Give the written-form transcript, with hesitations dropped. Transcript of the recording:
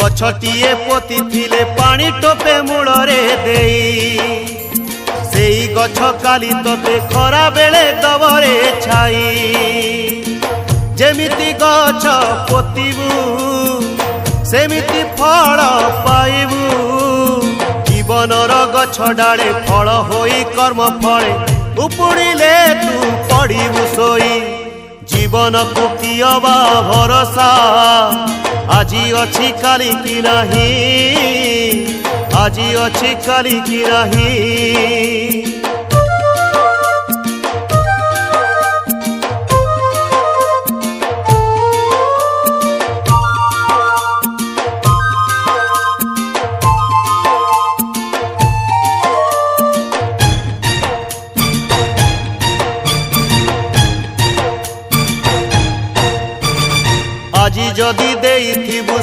गछटिए पोती थिले पानी टोपे मूलरे देई सेई गछ काली तोते खरा बेले दबरे छाई जेमिति गछ पोतीबू सेमिति फल पाइबू जीवनर गछ डाले फल होई कर्म फले उपुड़िले तू पड़िबू सोई जीवन को कियबा भरोसा आजी अछि काली की नहीं आजी अछि काली की नहीं। আজি যদি দেইথিবু